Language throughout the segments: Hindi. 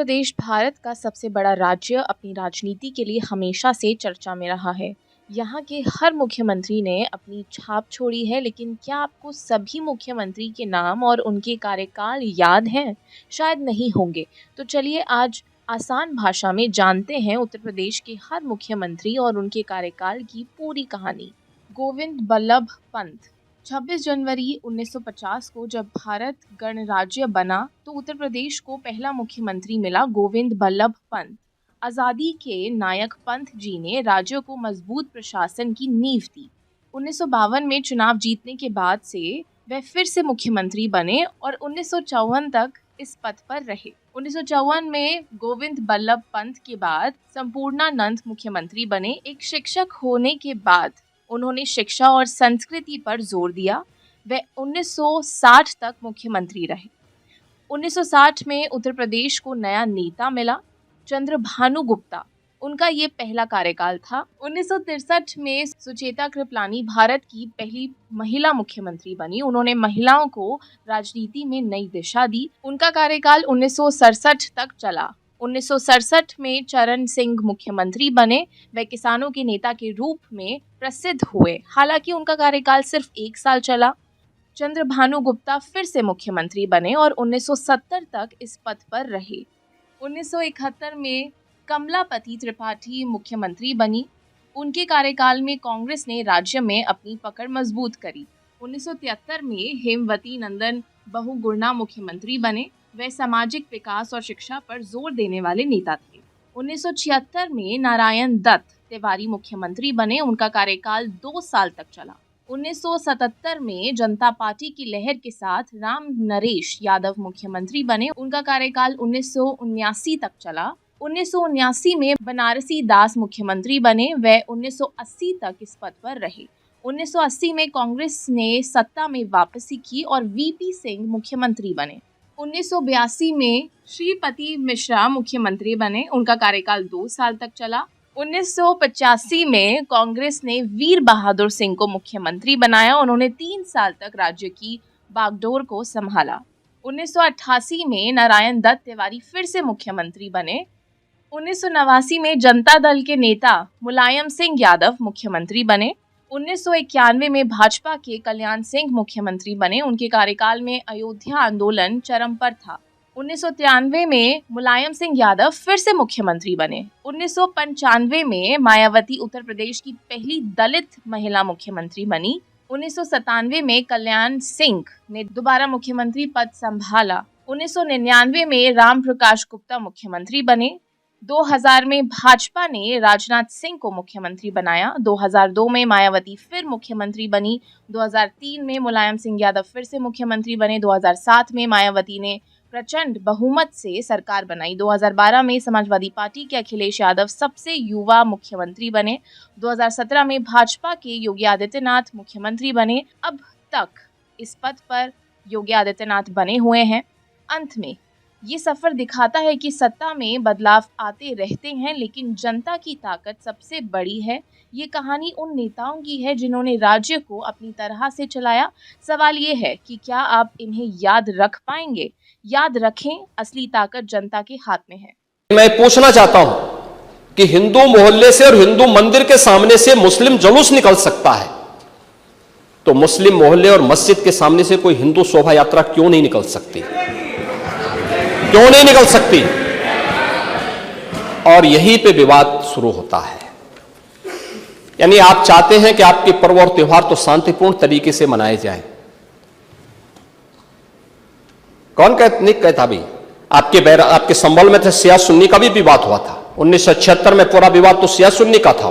प्रदेश भारत का सबसे बड़ा राज्य अपनी राजनीति के लिए हमेशा से चर्चा में रहा है। यहाँ के हर मुख्यमंत्री ने अपनी छाप छोड़ी है, लेकिन क्या आपको सभी मुख्यमंत्री के नाम और उनके कार्यकाल याद हैं? शायद नहीं होंगे। तो चलिए आज आसान भाषा में जानते हैं उत्तर प्रदेश के हर मुख्यमंत्री और उनके कार्यकाल की पूरी कहानी। गोविंद बल्लभ पंत। 26 जनवरी 1950 को जब भारत गणराज्य बना तो उत्तर प्रदेश को पहला मुख्यमंत्री मिला गोविंद बल्लभ पंत। आज़ादी के नायक पंत जी ने राज्य को मजबूत प्रशासन की नींव दी। 1952 में चुनाव जीतने के बाद से वह फिर से मुख्यमंत्री बने और 1954 तक इस पद पर रहे। 1954 में गोविंद बल्लभ पंत के बाद संपूर्णानंद मुख्यमंत्री बने। एक शिक्षक होने के बाद उन्होंने शिक्षा और संस्कृति पर जोर दिया। वे 1960 तक मुख्यमंत्री रहे। 1960 में उत्तर प्रदेश को नया नेता मिला, चंद्रभानु गुप्ता। उनका ये पहला कार्यकाल था। 1963 में सुचेता कृपलानी भारत की पहली महिला मुख्यमंत्री बनी। उन्होंने महिलाओं को राजनीति में नई दिशा दी। उनका कार्यकाल 1967 तक चला। 1967 में चरण सिंह मुख्यमंत्री बने। वे किसानों के नेता के रूप में प्रसिद्ध हुए। हालांकि उनका कार्यकाल सिर्फ 1 साल चला। चंद्रभानु गुप्ता फिर से मुख्यमंत्री बने और 1970 तक इस पद पर रहे। 1971 में कमलापति त्रिपाठी मुख्यमंत्री बनी। उनके कार्यकाल में कांग्रेस ने राज्य में अपनी पकड़ मजबूत करी। 1973 में हेमवती नंदन बहुगुणा मुख्यमंत्री बने। वे सामाजिक विकास और शिक्षा पर जोर देने वाले नेता थे। 1976 में नारायण दत्त तिवारी मुख्यमंत्री बने। उनका कार्यकाल 2 साल तक चला। 1977 में जनता पार्टी की लहर के साथ राम नरेश यादव मुख्यमंत्री बने। उनका कार्यकाल 1979 तक चला। 1979 में बनारसी दास मुख्यमंत्री बने। वे 1980 तक इस पद पर रहे। 1980 में कांग्रेस ने सत्ता में वापसी की और वीपी सिंह मुख्यमंत्री बने। 1982 में श्रीपति मिश्रा मुख्यमंत्री बने। उनका कार्यकाल 2 साल तक चला। 1985 में कांग्रेस ने वीर बहादुर सिंह को मुख्यमंत्री बनाया। उन्होंने 3 साल तक राज्य की बागडोर को संभाला। 1988 में नारायण दत्त तिवारी फिर से मुख्यमंत्री बने। 1989 में जनता दल के नेता मुलायम सिंह यादव मुख्यमंत्री बने। 1991 में भाजपा के कल्याण सिंह मुख्यमंत्री बने। उनके कार्यकाल में अयोध्या आंदोलन चरम पर था। 1993 में मुलायम सिंह यादव फिर से मुख्यमंत्री बने। 1995 में मायावती उत्तर प्रदेश की पहली दलित महिला मुख्यमंत्री बनी। 1997 में कल्याण सिंह ने दोबारा मुख्यमंत्री पद संभाला। 1999 में राम प्रकाश गुप्ता मुख्यमंत्री बने। 2000 में भाजपा ने राजनाथ सिंह को मुख्यमंत्री बनाया। 2002 में मायावती फिर मुख्यमंत्री बनी। 2003 में मुलायम सिंह यादव फिर से मुख्यमंत्री बने। 2007 में मायावती ने प्रचंड बहुमत से सरकार बनाई। 2012 में समाजवादी पार्टी के अखिलेश यादव सबसे युवा मुख्यमंत्री बने। 2017 में भाजपा के योगी आदित्यनाथ मुख्यमंत्री बने। अब तक इस पद पर योगी आदित्यनाथ बने हुए हैं। अंत में ये सफर दिखाता है कि सत्ता में बदलाव आते रहते हैं, लेकिन जनता की ताकत सबसे बड़ी है। ये कहानी उन नेताओं की है जिन्होंने राज्य को अपनी तरह से चलाया। सवाल ये है कि क्या आप इन्हें याद रख पाएंगे? याद रखें, असली ताकत जनता के हाथ में है। मैं पूछना चाहता हूं कि हिंदू मोहल्ले से और हिंदू मंदिर के सामने से मुस्लिम जुलूस निकल सकता है, तो मुस्लिम मोहल्ले और मस्जिद के सामने से कोई हिंदू शोभा यात्रा क्यों नहीं निकल सकती? क्यों नहीं निकल सकती? और यहीं पे विवाद शुरू होता है। यानी आप चाहते हैं कि आपके पर्व और त्योहार तो शांतिपूर्ण तरीके से मनाए जाएं। कौन नहीं कहता भी? आपके संबल में थे शिया सुन्नी का भी विवाद हुआ था। 1976 में पूरा विवाद तो शिया सुन्नी का था।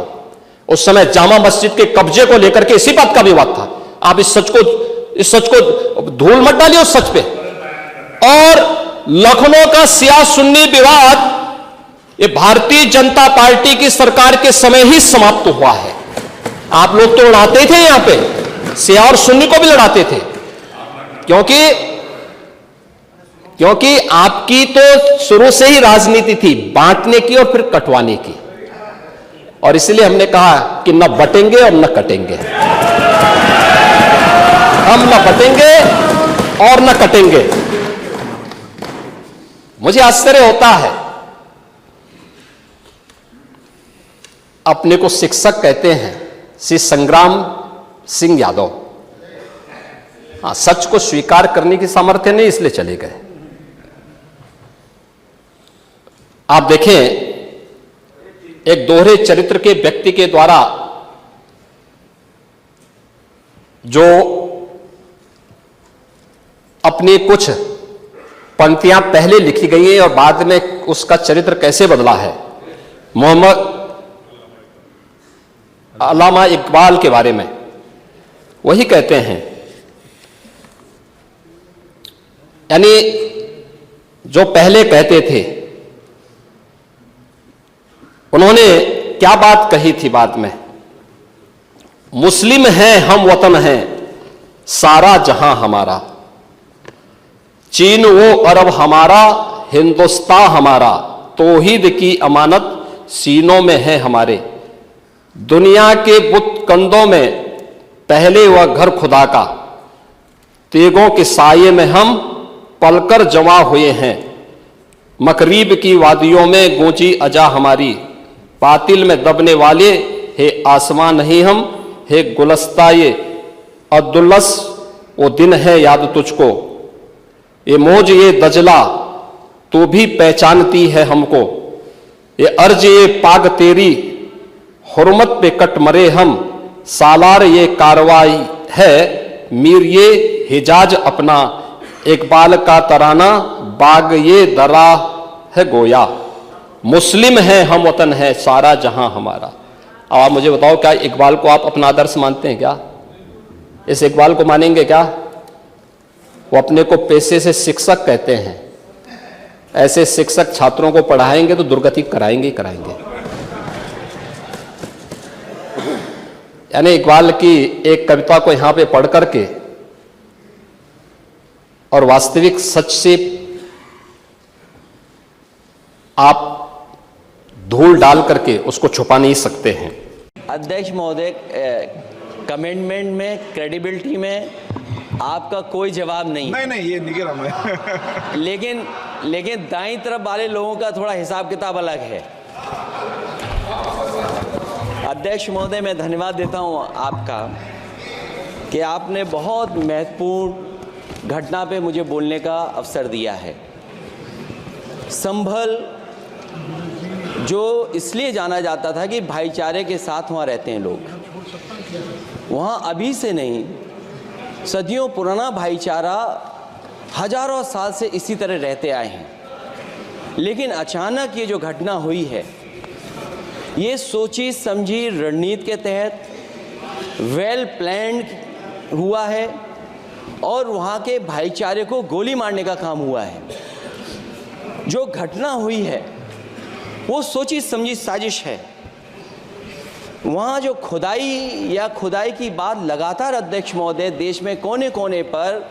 उस समय जामा मस्जिद के कब्जे को लेकर के इसी बात का विवाद था। आप इस सच को धूल मत डालिए उस सच पे। और लखनऊ का शिया सुन्नी विवाद ये भारतीय जनता पार्टी की सरकार के समय ही समाप्त हुआ है। आप लोग तो लड़ाते थे, यहां पे शिया और सुन्नी को भी लड़ाते थे, क्योंकि आपकी तो शुरू से ही राजनीति थी बांटने की और फिर कटवाने की। और इसलिए हमने कहा कि न बटेंगे और न कटेंगे। हम न बटेंगे और न कटेंगे। मुझे आश्चर्य होता है अपने को शिक्षक कहते हैं श्री संग्राम सिंह यादव। हाँ, सच को स्वीकार करने की सामर्थ्य नहीं, इसलिए चले गए। आप देखें, एक दोहरे चरित्र के व्यक्ति के द्वारा जो अपनी कुछ पंक्तियां पहले लिखी गई हैं और बाद में उसका चरित्र कैसे बदला है। मोहम्मद अल्लामा इकबाल के बारे में वही कहते हैं, यानी जो पहले कहते थे उन्होंने क्या बात कही थी बाद में, मुस्लिम हैं हम वतन हैं सारा जहां हमारा, चीन वो अरब हमारा हिंदुस्तान हमारा, तौहीद की अमानत सीनों में है हमारे, दुनिया के बुत कंदों में पहले वह घर खुदा का, तेगों के साये में हम पलकर जमा हुए हैं, मकरीब की वादियों में गूंजी अजा हमारी, बातिल में दबने वाले हे आसमां नहीं हम, हे गुलस्ता ये अब्दुल्लस वो दिन है याद तुझको, ये मौज ये दजला तू भी पहचानती है हमको, ये अर्ज ये पाग तेरी हुर्मत पे कट मरे हम, सालार ये कार्रवाई है मीर ये हिजाज अपना, इकबाल का तराना बाग ये दरा है गोया, मुस्लिम है हम वतन है सारा जहां हमारा। अब आप मुझे बताओ, क्या इकबाल को आप अपना आदर्श मानते हैं क्या? इस इकबाल को मानेंगे क्या? वो अपने को पेशे से शिक्षक कहते हैं। ऐसे शिक्षक छात्रों को पढ़ाएंगे तो दुर्गति कराएंगे ही कराएंगे। यानी इकबाल की एक कविता को यहां पे पढ़ करके और वास्तविक सच से आप धूल डाल करके उसको छुपा नहीं सकते हैं। अध्यक्ष महोदय, कमेंटमेंट में, क्रेडिबिलिटी में आपका कोई जवाब नहीं। नहीं, ये नहीं कह रहा मैं। लेकिन दाईं तरफ वाले लोगों का थोड़ा हिसाब किताब अलग है। अध्यक्ष महोदय, मैं धन्यवाद देता हूं आपका कि आपने बहुत महत्वपूर्ण घटना पे मुझे बोलने का अवसर दिया है। संभल जो इसलिए जाना जाता था कि भाईचारे के साथ वहाँ रहते हैं लोग, वहाँ अभी से नहीं, सदियों पुराना भाईचारा हजारों साल से इसी तरह रहते आए हैं। लेकिन अचानक ये जो घटना हुई है, ये सोची समझी रणनीति के तहत वेल प्लान्ड हुआ है और वहाँ के भाईचारे को गोली मारने का काम हुआ है। जो घटना हुई है वो सोची समझी साजिश है। वहाँ जो खुदाई की बात लगातार अध्यक्ष महोदय देश में कोने कोने पर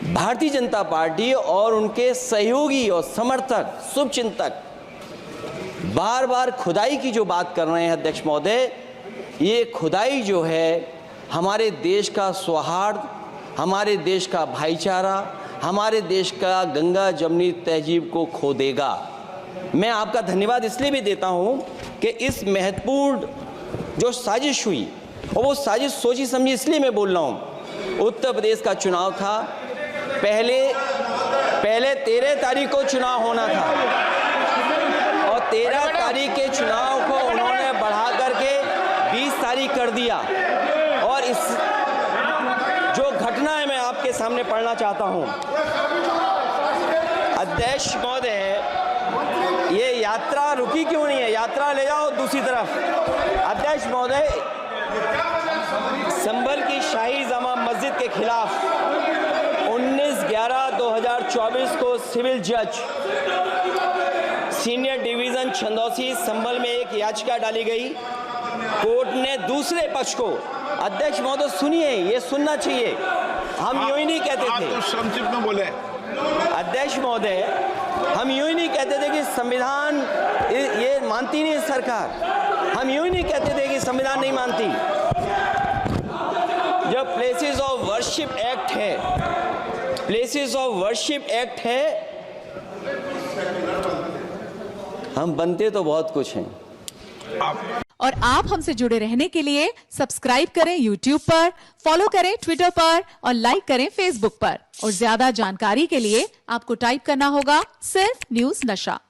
भारतीय जनता पार्टी और उनके सहयोगी और समर्थक, शुभचिंतक बार बार खुदाई की जो बात कर रहे हैं अध्यक्ष महोदय, ये खुदाई जो है हमारे देश का सौहार्द, हमारे देश का भाईचारा, हमारे देश का गंगा जमनी तहजीब को खो देगा। मैं आपका धन्यवाद इसलिए भी देता हूं कि इस महत्वपूर्ण जो साजिश हुई, और वो साजिश सोची समझी इसलिए मैं बोल रहा हूं। उत्तर प्रदेश का चुनाव था, पहले 13 तारीख को चुनाव होना था और 13 तारीख के चुनाव को उन्होंने बढ़ा करके 20 तारीख कर दिया। और इस जो घटना है मैं आपके सामने पढ़ना चाहता हूं। अध्यक्ष महोदय, ये यात्रा रुकी क्यों नहीं है? यात्रा ले जाओ दूसरी तरफ। अध्यक्ष महोदय, संभल की शाही जामा मस्जिद के खिलाफ 19/11/2024 को सिविल जज सीनियर डिवीजन छंदौसी संभल में एक याचिका डाली गई। कोर्ट ने दूसरे पक्ष को, अध्यक्ष महोदय सुनिए, ये सुनना चाहिए, हम यूं ही नहीं कहते थे। आप तो संक्षिप्त में बोले। अध्यक्ष महोदय, हम यूं ही नहीं कहते थे कि संविधान ये मानती नहीं सरकार, हम यूं ही नहीं कहते थे कि संविधान नहीं मानती। जब प्लेसेस ऑफ वर्शिप एक्ट है, प्लेसेस ऑफ वर्शिप एक्ट है, हम बनते तो बहुत कुछ हैं। और आप हमसे जुड़े रहने के लिए सब्सक्राइब करें YouTube पर, फॉलो करें Twitter पर और लाइक करें Facebook पर। और ज्यादा जानकारी के लिए आपको टाइप करना होगा सिर्फ न्यूज नशा।